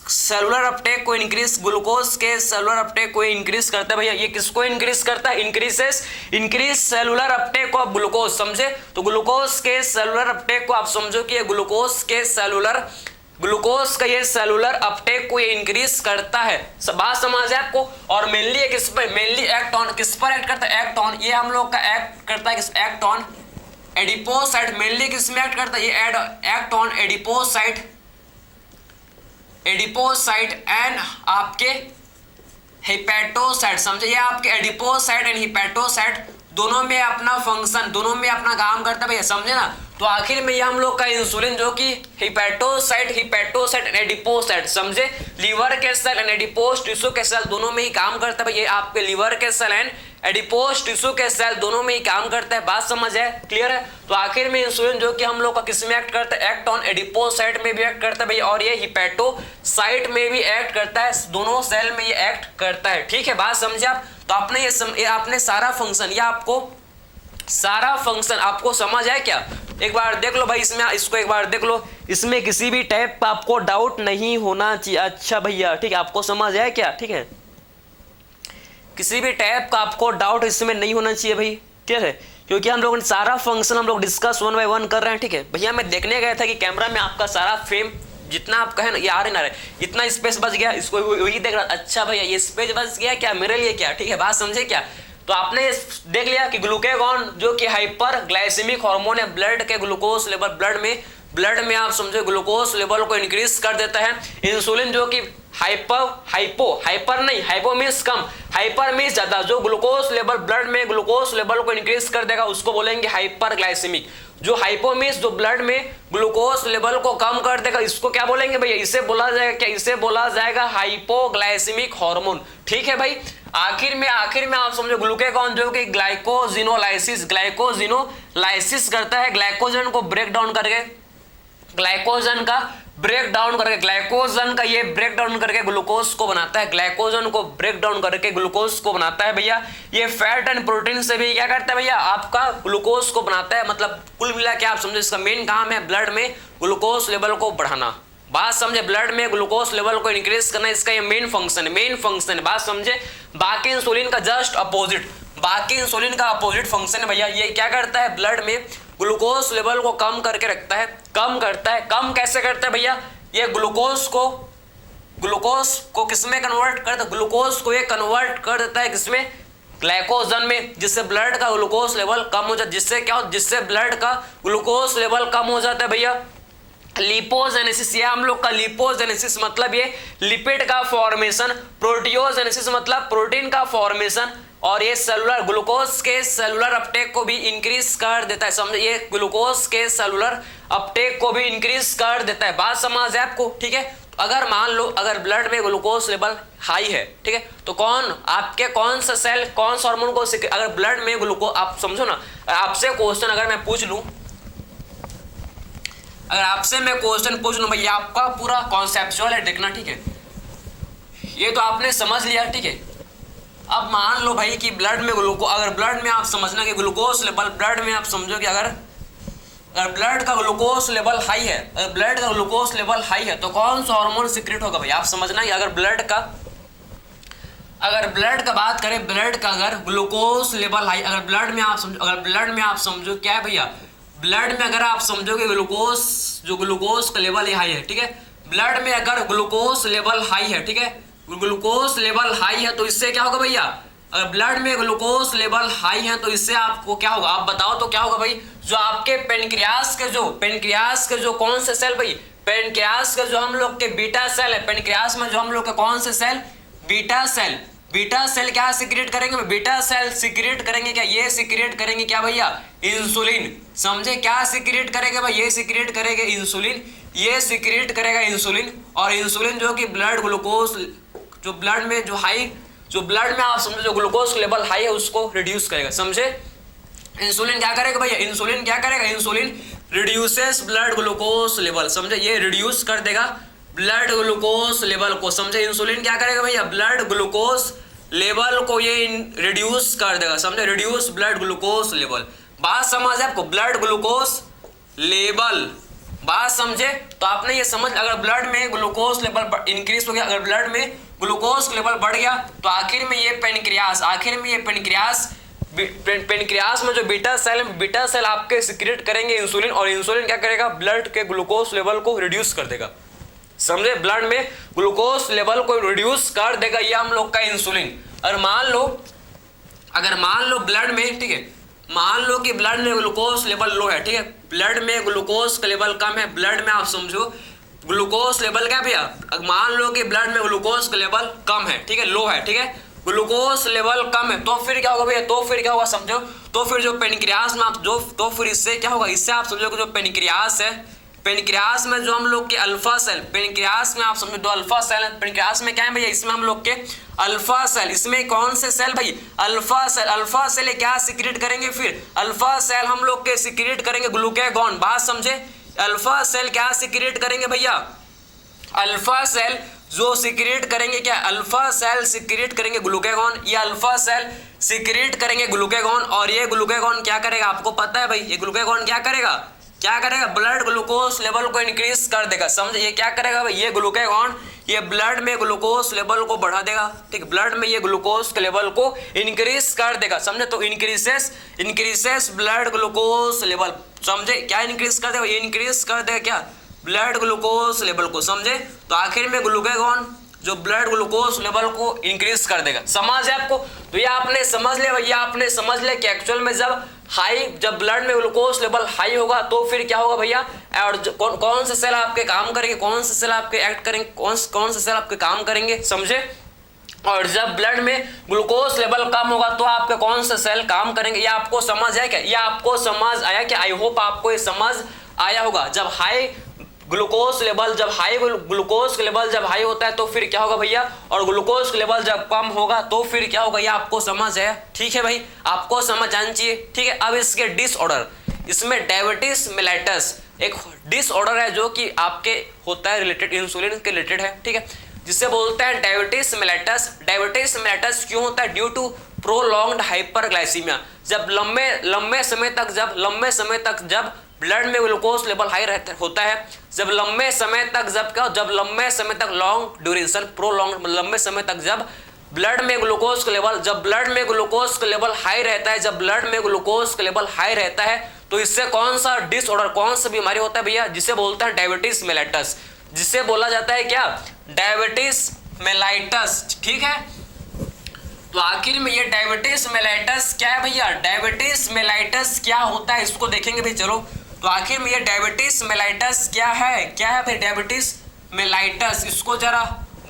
सेलुलर अपटेक को इंक्रीज, ग्लूकोज के सेलुलर अपटेक को इंक्रीज करता है भैया, ये किसको इंक्रीज करता है, increase cellular Uptake of glucose, समझे। तो ग्लूकोज के सेलुलर अपटेक को आप समझो कि ये ग्लूकोज का ये सेलुलर अपटेक को ये इंक्रीज करता है, बात समझ है आपको। और मेनली किस पर, मेनली एक्ट ऑन, किस पर एक्ट करता है, एक्ट ऑन, ये हम लोग का एक्ट करता है, एक्ट ऑन एडिपोसाइट, मेनली किस में एक्ट करता है, ये एक्ट ऑन एडिपोसाइट एंड आपके हिपैटोसाइट, समझे, ये आपके एडिपोसाइट एंड हिपैटोसाइट दोनों में अपना फंक्शन, दोनों में अपना काम करता है भैया, समझे ना। तो आखिर में ये हम लोग का इंसुलिन जो कि हिपैटोसाइट एंड एडिपोसाइट, समझे, लीवर के सेल एंड एडिपोज टिश्यू के सेल दोनों में ही काम करता है। ये आपके लीवर के सेल एंड एडिपोज टिश्यू के सेल दोनों में ही काम करता है, बात समझ है, क्लियर है। तो आखिर में इंसुलिन जो कि हम लोग का किस में एक्ट करता है, एक्ट ऑन एडिपोसाइट में भी एक्ट करता है भैया, और ये हिपैटोसाइट में भी एक्ट करता है, दोनों सेल में ये एक्ट करता है, ठीक है, बात समझे आप। तो आपने आपने सारा फंक्शन, या आपको सारा फंक्शन आपको समझ है क्या, एक बार देख लो भाई, इसमें इसको एक बार देख लो, इसमें किसी भी टाइप का आपको डाउट नहीं होना चाहिए। अच्छा भैया, ठीक है, आपको समझ है क्या, ठीक है, किसी भी टाइप का आपको डाउट इसमें नहीं होना चाहिए भाई, ठीक है, क्योंकि हम लोग सारा फंक्शन हम लोग डिस्कस 1 बाय 1 कर रहे हैं, ठीक है। भैया मैं देखने गया था कि कैमरा में आपका सारा फ्रेम जितना आपका है ना, ये आ रहे ना रहे, इतना स्पेस बच गया, इसको वही देख रहा। अच्छा भैया, ये स्पेस बच गया क्या मेरे लिए, क्या, ठीक है, बात समझे क्या। तो आपने देख लिया कि ग्लूकेगॉन जो कि हाइपर ग्लाइसेमिक हार्मोन है, ब्लड के ग्लूकोज लेवल, ब्लड में आप समझे ग्लूकोज लेवल को इंक्रीज कर देता है। इंसुलिन जो कि हाइपो मीन्स कम, हाइपर मीन्स ज्यादा, जो ग्लूकोज लेवल ब्लड में ग्लूकोज लेवल को इंक्रीज कर देगा उसको बोलेंगे हाइपर ग्लाइसेमिक। जो हाइपो मीन्स जो ब्लड में ग्लूकोज लेवल को कम कर देगा, इसको क्या बोलेंगे भैया, इसे बोला जाएगा क्या, इसे बोला जाएगा हाइपोग्लाइसेमिक हार्मोन, ठीक है भाई। आखिर में आप समझो ग्लूकेगॉन जो कि ग्लाइकोजिनोलाइसिस करता है, ग्लाइकोजन को ब्रेक डाउन करके, ग्लाइकोजन का ये ब्रेक डाउन करके ग्लूकोज को बनाता है, ग्लाइकोजन को ब्रेक डाउन करके ग्लूकोज को बनाता है भैया। ये फैट एंड प्रोटीन से भी क्या करता है भैया, आपका ग्लूकोज को बनाता है। मतलब कुल मिला के आप समझो इसका मेन काम है ब्लड में ग्लूकोज लेवल को बढ़ाना, बात समझे, ब्लड में ग्लूकोज लेवल को इंक्रीज करना, इसका ये मेन फंक्शन है, बात समझे। बाकी इंसुलिन का जस्ट अपोजिट, बाकी इंसुलिन का अपोजिट फंक्शन है भैया, ये क्या करता है, ब्लड में ग्लूकोज लेवल को कम करके रखता है, कम कैसे करता है भैया, ये ग्लूकोज को किसमें कन्वर्ट करता है, ग्लूकोज को ये कन्वर्ट कर देता है किसमें, ग्लाइकोजन में, जिससे ब्लड का ग्लूकोज लेवल कम हो जाता है, जिससे क्या हो, जिससे ब्लड का ग्लूकोज लेवल कम हो जाता है भैया। लिपोजेनेसिस, ये हम लोग का लिपोजेनेसिस मतलब ये लिपिड का फॉर्मेशन, प्रोटियोजेनेसिस मतलब प्रोटीन का फॉर्मेशन, और ये सेलुलर ग्लूकोज के सेलुलर अपटेक को भी इंक्रीज कर देता है। समझे, ये ग्लूकोज के सेलुलर अपटेक को भी इंक्रीज कर देता है। बात समझ है आपको, ठीक है। अगर मान लो अगर ब्लड में ग्लूकोज लेवल हाई है, ठीक है, तो कौन सा सेल कौन सा हार्मोन को अगर ब्लड में ग्लूकोज, आप समझो ना, आपसे क्वेश्चन अगर मैं पूछ लूं, अगर आपसे मैं क्वेश्चन पूछ लूं भैया, आपका पूरा कॉन्सेप्चुअल है देखना, ठीक है, ये तो आपने समझ लिया, ठीक है। अब मान लो भाई कि ब्लड में अगर ब्लड में आप समझना कि ग्लूकोज लेवल ब्लड में आप समझो कि अगर ब्लड का ग्लूकोज लेवल हाई है, अगर ब्लड का ग्लूकोज लेवल हाई है तो कौन सा हार्मोन सीक्रेट होगा भाई, आप समझना कि अगर ब्लड का बात करें, ब्लड का अगर ग्लूकोज लेवल हाई, अगर ब्लड में आप समझो क्या है भैया, ब्लड में अगर आप समझो कि ग्लूकोज का लेवल हाई है, ठीक है, ब्लड में अगर ग्लूकोज लेवल हाई है, ठीक है, ग्लूकोज लेवल हाई है तो इससे क्या होगा भैया, अगर ब्लड में ग्लूकोज लेवल हाई है तो इससे आपको क्या होगा, आप बताओ तो क्या होगा भाई, जो आपके पेनक्रियास के जो कौन से सेल भाई, पेनक्रियास के जो हम लोग के बीटा सेल है, पेनक्रियास में जो हम लोग के कौन से सेल, बीटा सेल क्या सीक्रेट करेंगे, बीटा सेल सीक्रेट करेंगे क्या, ये सीक्रेट करेंगे क्या भैया, इंसुलिन। समझे, क्या सीक्रेट करेगा भाई, ये सीक्रेट करेगा इंसुलिन, ये सीक्रेट करेगा इंसुलिन। और इंसुलिन जो कि ब्लड ग्लूकोज जो ब्लड में आप समझो जो ग्लूकोज लेवल हाई है उसको रिड्यूस करेगा। समझे, इंसुलिन क्या करेगा भैया, insulin reduces blood glucose level. समझे, ये रिड्यूस कर देगा ब्लड ग्लूकोज लेवल को। समझे, इंसुलिन क्या करेगा भैया, ब्लड ग्लूकोज लेवल को ये रिड्यूस कर देगा। समझे, रिड्यूस ब्लड ग्लूकोज लेवल। बात समझ है आपको, ब्लड ग्लूकोज लेवल, बात समझे। तो आपने ये समझ, अगर ब्लड में ग्लूकोज लेवल इंक्रीज हो गया, अगर ब्लड में ग्लूकोज लेवल बढ़ गया तो आखिर में ये पेनक्रियास में जो बीटा सेल आपके सीक्रेट करेंगे इंसुलिन, और इंसुलिन क्या करेगा, ब्लड के ग्लूकोज लेवल को रिड्यूस कर देगा। समझे, ब्लड में ग्लूकोज लेवल को रिड्यूस कर देगा ये हम लोग का इंसुलिन। और अगर मान लो ब्लड में, ठीक है, मान लो कि ब्लड में ग्लूकोज लेवल लो है, ठीक है, ब्लड में ग्लूकोज का लेवल कम है, ब्लड में आप समझो ग्लूकोज लेवल क्या भैया, मान लो कि ब्लड में ग्लूकोज का लेवल कम है, ठीक है, लो है, ठीक है, ग्लूकोज लेवल कम है, तो फिर क्या होगा भैया, तो फिर क्या होगा समझो, तो फिर जो पेनक्रियास में आप तो फिर इससे क्या होगा, इससे आप समझो कि जो पेनक्रियास है, पेनक्रियास में जो हम लोग के अल्फा सेल, पेनक्रियास में आप समझो दो अल्फा सेल है, पेनक्रियास में क्या है भैया, इसमें हम लोग के अल्फा सेल, इसमें कौन से सेल भाई, अल्फा सेल क्या सीक्रेट करेंगे, फिर अल्फा सेल हम लोग के सीक्रेट करेंगे ग्लूकेगॉन। बात समझे, अल्फा सेल क्या सीक्रेट करेंगे भैया, अल्फा सेल जो सीक्रेट करेंगे क्या, अल्फा सेल सीक्रेट करेंगे ग्लूकेगॉन, ये अल्फा सेल सीक्रेट करेंगे ग्लूकेगॉन। और ये ग्लूकेगॉन क्या करेगा, आपको पता है भाई, ये ग्लूकेगॉन क्या करेगा, ब्लड ग्लूकोज लेवल को इंक्रीज कर देगा। समझे, ये क्या करेगा भाई, ये ग्लूकेगॉन ये ब्लड में ग्लूकोज लेवल को बढ़ा देगा, ठीक, ब्लड में ये ग्लूकोज के लेवल को इंक्रीज कर देगा। समझे, तो इंक्रीजेस ब्लड ग्लूकोज लेवल। समझे, क्या इंक्रीज कर देगा, ये इंक्रीज कर देगा क्या, ब्लड ग्लूकोज लेवल को। समझे, तो आखिर में ग्लूकेगॉन जो ब्लड ग्लूकोज लेवल को इंक्रीज कर देगा। समझ है आपको, तो ये आपने समझ लिया भैया, आपने समझ लिया कि एक्चुअल में जब ब्लड में ग्लूकोज लेवल हाई होगा तो फिर क्या होगा भैया, और कौन से सेल आपके काम करेंगे, कौन से सेल आपके एक्ट करेंगे, कौन से सेल आपके काम करेंगे। समझे, और जब ब्लड में ग्लूकोज लेवल कम होगा तो आपके कौन से सेल काम करेंगे, ये आपको समझ आया क्या, ये आपको समझ आया क्या, आई होप आपको ये समझ आया होगा। जब ग्लूकोज लेवल जब हाई होता है तो फिर क्या होगा भैया, और ग्लूकोज लेवल जब कम होगा तो फिर क्या होगा, ये आपको समझ है, ठीक है भाई, आपको समझ आनी चाहिए, ठीक है। अब इसके डिसऑर्डर, इसमें डायबिटीज मेलाइटस एक डिसऑर्डर है जो कि आपके होता है रिलेटेड, इंसुलिन के रिलेटेड है, ठीक है, जिसे बोलते हैं डायबिटीज मेलाइटस। डायबिटीज मेलाइटस क्यों होता है, ड्यू टू प्रोलॉन्ग्ड हाइपरग्लाइसीमिया। जब लंबे समय तक जब ब्लड में ग्लूकोज लेवल हाई होता है, जब लंबे समय तक लॉन्ग ड्यूरेशन, प्रोलॉन्ग, लंबे समय तक जब ब्लड में ग्लूकोज का लेवल हाई रहता है, तो इससे कौन सा डिसऑर्डर, कौन सा बीमारी होता है भैया, जिसे बोलते हैं डायबिटीज मेलाइटस, जिसे बोला जाता है क्या, डायबिटीज मेलाइटस, ठीक है। तो आखिर में ये डायबिटीज मेलाइटस क्या है भैया, डायबिटीज मेलाइटस क्या होता है इसको देखेंगे भाई, चलो। तो आखिर में ये डायबिटीज मेलाइटस क्या है भाई, डायबिटीज मेलाइटस, इसको जरा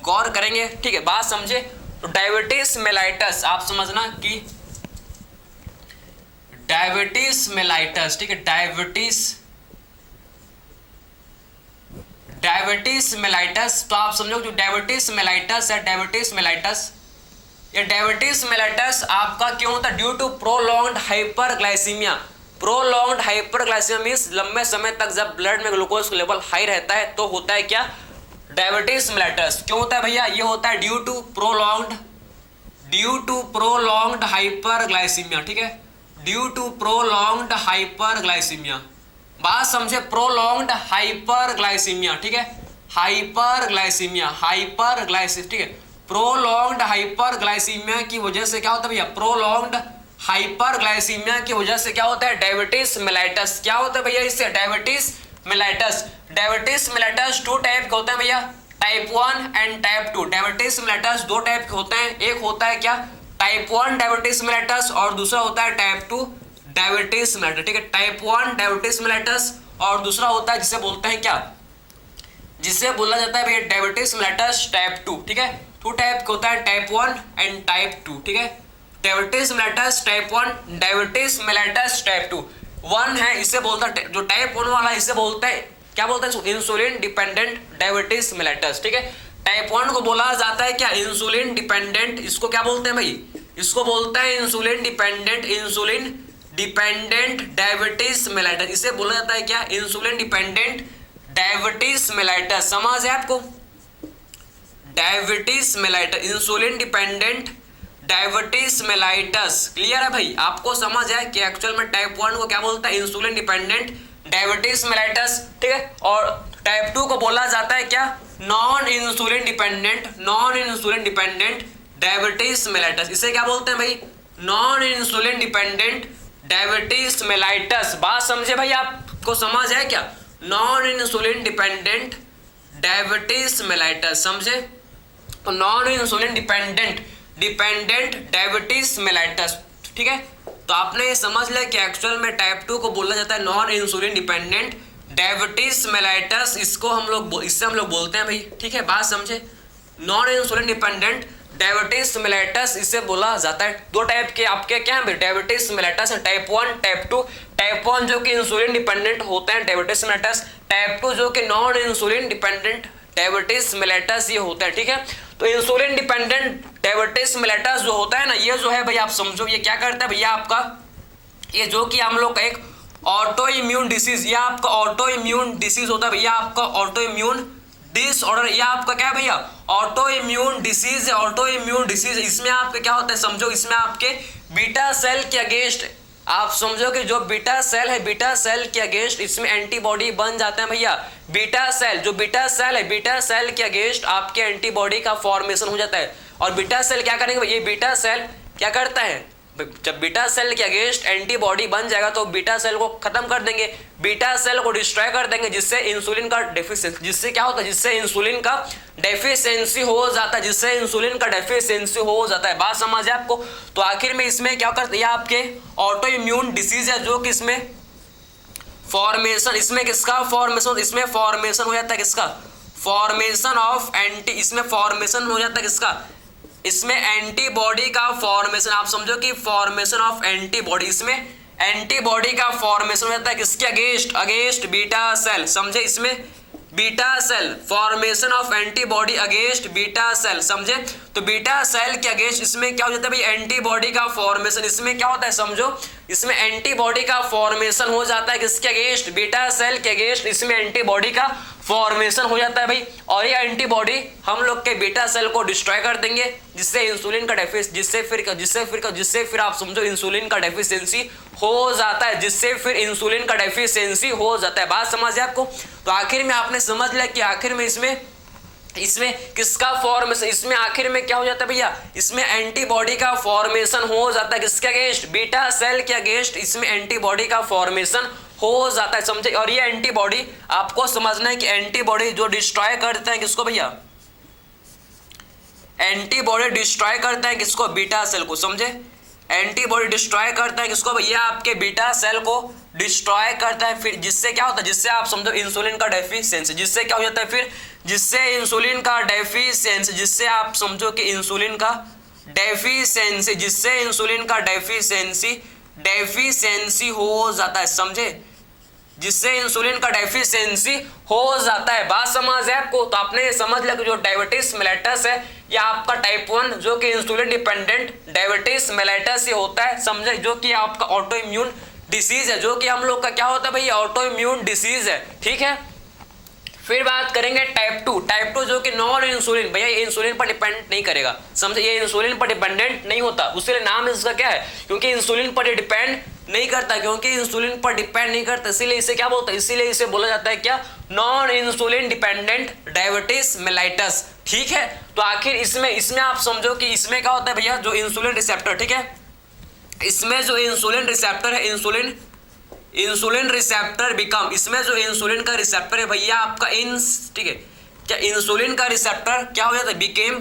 गौर करेंगे, ठीक है, बात समझे। तो डायबिटीज मेलाइटस आप समझना कि डायबिटीज मेलाइटस, ठीक है, डायबिटीज मेलाइटस। तो आप समझो जो डायबिटीज मेलाइटस है, डायबिटीज मेलाइटस, ये डायबिटीज मेलाइटस आपका क्यों होता है? Due to prolonged hyperglycaemia. Prolonged hyperglycaemia means लंबे समय तक जब ब्लड में ग्लूकोज का लेवल हाई रहता है तो होता है क्या? Diabetes mellitus. क्यों होता है भैया? ये होता है ड्यू टू प्रोलॉन्ग्ड हाइपरग्लाइसीमिया, ठीक है, ड्यू टू प्रोलॉन्ग्ड हाइपरग्लाइसीमिया। बात समझे, प्रोलॉन्ग्ड हाइपरग्लाइसीमिया, ठीक है, हाइपरग्लाइसीमिया, ठीक है, प्रोलॉन्ग्ड हाइपरग्लाइसीमिया की वजह से क्या होता है भैया? प्रोलॉन्ग्ड हाइपरग्लाइसीमिया की वजह से क्या होता है? Mellitus mellitus. क्या होता है भैया इससे? Diabetes mellitus. Diabetes mellitus 2 type के होते हैं भैया, type 1 and type 2। Diabetes mellitus 2 type के होते हैं, एक होता है क्या? टाइप 1 डायबिटीज मेलाइटस और दूसरा होता है टाइप 2 डायबिटीज मेलाइटस, ठीक है, टाइप 1 डायबिटीज मेलाइटस और दूसरा होता है जिसे बोलते हैं क्या? जिसे बोला जाता है भैया डायबिटीज मेलाइटस टाइप 2, ठीक है। 2 टाइप का होता है, टाइप 1 एंड टाइप 2, ठीक है। Mellitus mellitus type 1, diabetes mellitus type 2। 1 है, इसे बोलता है जो टाइप 1 वाला, इसे बोलते हैं क्या बोलते हैं? इंसुलिन डिपेंडेंट डायबिटीज मेलाइटस, ठीक है। टाइप 1 को बोला जाता है क्या? Insulin dependent. इसको क्या बोलते हैं भाई? इसको बोलते हैं इंसुलिन डिपेंडेंट डायबिटीज मेलाइटस। इसे बोला जाता है क्या? Insulin dependent diabetes mellitus. समझ है आपको? Diabetes mellitus, insulin dependent diabetes mellitus. Clear है भाई? आपको समझ है कि एक्चुअल में टाइप 1 को क्या बोलता है? इंसुलिन डिपेंडेंट डायबिटीज मेलाइटस, ठीक है। और टाइप 2 को बोला जाता है क्या? Non insulin dependent diabetes mellitus. इसे क्या बोलते हैं भाई? Non insulin dependent diabetes mellitus. बात समझे भाई? आपको समझ है क्या? Non insulin dependent diabetes mellitus, समझे? तो non insulin dependent diabetes mellitus, ठीक है। तो आपने ये समझ लिया कि एक्चुअल में टाइप 2 को बोला जाता है non insulin dependent diabetes mellitus. इससे हम लोग बोलते हैं भाई, ठीक है। बात समझे? Non insulin dependent diabetes mellitus इसे बोला जाता है। 2 टाइप के आपके क्या है? डायबिटीज मेलाइटस है, टाइप 1 टाइप 2। टाइप 1 जो कि इंसुलिन डिपेंडेंट होते हैं डायबिटीज मेलाइटस, टाइप 2 जो कि नॉन इंसुलिन डिपेंडेंट डायबिटीज मेलाइटस ये होता है, ठीक है। तो इंसुलिन डिपेंडेंट डायबिटीज मेलाइटस जो होता है ना, ये जो है भैया आप समझो ये क्या करता है भैया आपका, ये जो कि हम लोग का एक ऑटो इम्यून डिसीज, या आपका ऑटो इम्यून डिसीज होता है भैया, आपका ऑटो इम्यून डिसऑर्डर, या आपका क्या है भैया? ऑटो इम्यून डिसीज है, ऑटो इम्यून डिसीज। इसमें आपके क्या होता है समझो, इसमें आपके बीटा सेल के अगेंस्ट, आप समझो कि जो बीटा सेल है, बीटा सेल के अगेंस्ट इसमें एंटीबॉडी बन जाते हैं भैया। बीटा सेल, जो बीटा सेल है, बीटा सेल के अगेंस्ट आपके एंटीबॉडी का फॉर्मेशन हो जाता है। और बीटा सेल क्या करेंगे? ये बीटा सेल क्या करता है? जब बीटा सेल के अगेंस्ट एंटीबॉडी बन जाएगा तो बीटा सेल को खत्म कर देंगे, बीटा सेल को डिस्ट्रॉय कर देंगे, जिससे इंसुलिन का डेफिशिएंसी, जिससे क्या होता है? जिससे इंसुलिन का डेफिशिएंसी हो जाता है, जिससे इंसुलिन का डेफिशिएंसी हो जाता है। बात समझ है आपको? तो आखिर में इसमें क्या करते हैं? आपके ऑटो इम्यून डिसीज है जो कि इसमें फॉर्मेशन, इसमें किसका फॉर्मेशन? इसमें फॉर्मेशन हो जाता है किसका? फॉर्मेशन ऑफ एंटी, इसमें फॉर्मेशन हो जाता है किसका? इसमें एंटीबॉडी का फॉर्मेशन। आप समझो कि फॉर्मेशन ऑफ एंटीबॉडी, इसमें एंटीबॉडी का फॉर्मेशन हो जाता है किसके अगेंस्ट? अगेंस्ट बीटा सेल, समझे? इसमें beta cell, formation of antibody against beta cell, समझे? तो बीटा सेल के अगेंस्ट इसमें क्या हो जाता है भाई? एंटीबॉडी का फॉर्मेशन। इसमें क्या होता है समझो, इसमें एंटीबॉडी का फॉर्मेशन हो जाता है किसके अगेंस्ट? बीटा सेल के अगेंस्ट इसमें एंटीबॉडी का फॉर्मेशन हो जाता है भाई। और ये एंटीबॉडी हम लोग के बीटा सेल को डिस्ट्रॉय कर देंगे, जिससे इंसुलिन का जिससे फिर आप समझो इंसुलिन का डेफिशिएंसी हो जाता है, जिससे फिर इंसुलिन का डेफिशिएंसी हो जाता है। बात समझ है आपको? तो आखिर में आपने समझ लिया कि आखिर में इसमें किसका फॉर्मेशन, इसमें आखिर में क्या हो जाता है भैया? इसमें एंटीबॉडी का फॉर्मेशन हो जाता है किसके अगेंस्ट? बीटा सेल के अगेंस्ट इसमें एंटीबॉडी का फॉर्मेशन हो जाता है, समझे? और ये एंटीबॉडी आपको समझना है कि एंटीबॉडी जो डिस्ट्रॉय करते हैं किसको भैया? एंटीबॉडी डिस्ट्रॉय करते हैं किसको? बीटा सेल को, समझे? एंटीबॉडी डिस्ट्रॉय करते हैं किसको भैया? आपके बीटा सेल को डिस्ट्रॉय करता है, फिर जिससे क्या होता है, जिससे आप समझो इंसुलिन का डेफिशिएंसी, जिससे क्या हो जाता है फिर, जिससे इंसुलिन का डेफिशिएंसी, जिससे आप समझो कि इंसुलिन का डेफिशिएंसी, जिससे इंसुलिन का डेफिशिएंसी हो जाता है, समझे, जिससे इंसुलिन का डेफिशिएंसी हो जाता है। बात समझ है आपको? तो आपने ये समझ लिया कि जो डायबिटीज मेलिटस है या आपका टाइप 1 जो कि इंसुलिन डिपेंडेंट डायबिटीज मेलिटस ये होता है, समझे, जो कि आपका ऑटो इम्यून डिसीज है, जो कि हम लोग का क्या होता है भैया, ऑटो इम्यून डिसीज है, ठीक है। फिर बात करेंगे टाइप 2। टाइप 2 जो कि नॉन इंसुलिन, भैया ये इंसुलिन पर डिपेंड नहीं करेगा, समझे, ये इंसुलिन पर डिपेंडेंट नहीं होता, उसके नाम इसका क्या है, क्योंकि इंसुलिन पर डिपेंड नहीं करता, क्योंकि इंसुलिन पर डिपेंड नहीं करता, इसीलिए इसे क्या बोलता है, इसीलिए इसे बोला जाता है क्या, non insulin dependent diabetes mellitus, ठीक है। तो आखिर इसमें आप समझो कि इसमें क्या होता है भैया, जो इंसुलिन रिसेप्टर, ठीक है, इसमें जो इंसुलिन रिसेप्टर है, इंसुलिन रिसेप्टर बिकम, इसमें जो इंसुलिन का रिसेप्टर है भैया आपका ठीक है, क्या इंसुलिन का रिसेप्टर क्या हो जाता है,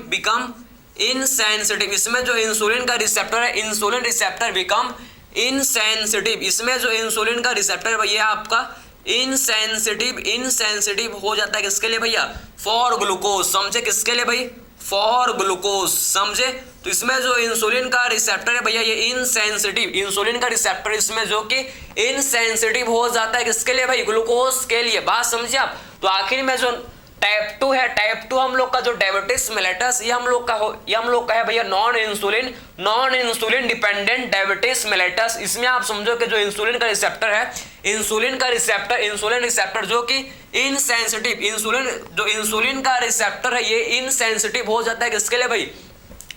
बिकम इनसेंसिटिव, इसमें जो इंसुलिन का रिसेप्टर है, इंसुलिन रिसेप्टर बिकम इनसेंसिटिव, इसमें जो इंसुलिन का रिसेप्टर है भैया आपका इनसेंसिटिव हो जाता है, किसके लिए भैया, फॉर ग्लूकोज, समझे, किसके लिए भाई, फॉर ग्लूकोज, समझे। तो इसमें जो इंसुलिन का रिसेप्टर है भैया ये इनसेंसिटिव, इंसुलिन का रिसेप्टर इसमें जो कि इनसेंसिटिव हो जाता है, किसके लिए भाई, ग्लूकोज के लिए। बात समझे आप? तो आखिर में जो टाइप 2 है, टाइप 2 हम लोग का जो डायबिटीज मेलिटस ये हम लोग का है भैया non insulin dependent diabetes mellitus. इसमें आप समझो कि जो इंसुलिन का रिसेप्टर है, इंसुलिन रिसेप्टर जो कि इनसेंसिटिव, जो इंसुलिन का रिसेप्टर है ये इनसेंसिटिव हो जाता है, किसके लिए भाई,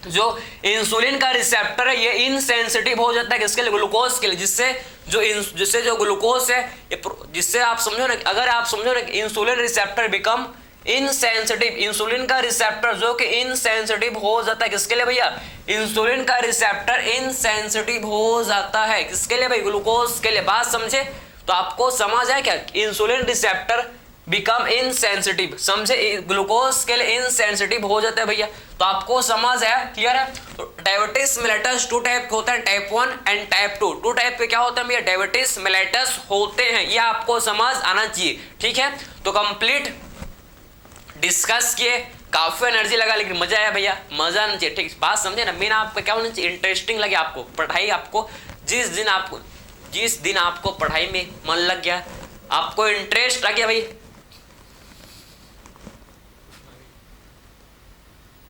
जो इंसुलिन का रिसेप्टर है ये इनसेंसिटिव हो जाता है, किसके लिए, ग्लूकोज के लिए, जिससे जो ग्लूकोज है, जिससे आप समझो ना, अगर आप समझो ना insulin receptor become insensitive, insulin का रिसेप्टर जो कि इनसेंसिटिव हो जाता है, किसके लिए भैया, इंसुलिन का रिसेप्टर इनसेंसिटिव हो जाता है, किसके लिए भाई, ग्लूकोज के लिए। बात समझे? तो आपको समझ है क्या, इंसुलिन रिसेप्टर बिकम इनसेंसिटिव, समझे, ग्लूकोज के लिए इनसेंसिटिव हो जाता है भैया। तो आपको समझ है, क्लियर है? तो डायबिटीज मेलिटस 2 टाइप होता है, टाइप 1 एंड टाइप 2। 2 टाइप पे क्या होता है भैया, डायबिटीज मेलिटस होते हैं, ये आपको समझ आना चाहिए, ठीक है। तो कंप्लीट डिस्कस किए, काफी एनर्जी लगा, लेकिन मजा आया भैया, मजा आना चाहिए, ठीक, बात समझे ना। मेन आपका क्या होना चाहिए, इंटरेस्टिंग लगे आपको पढ़ाई, आपको जिस दिन आपको पढ़ाई में मन लग गया, आपको इंटरेस्ट आ गया भाई,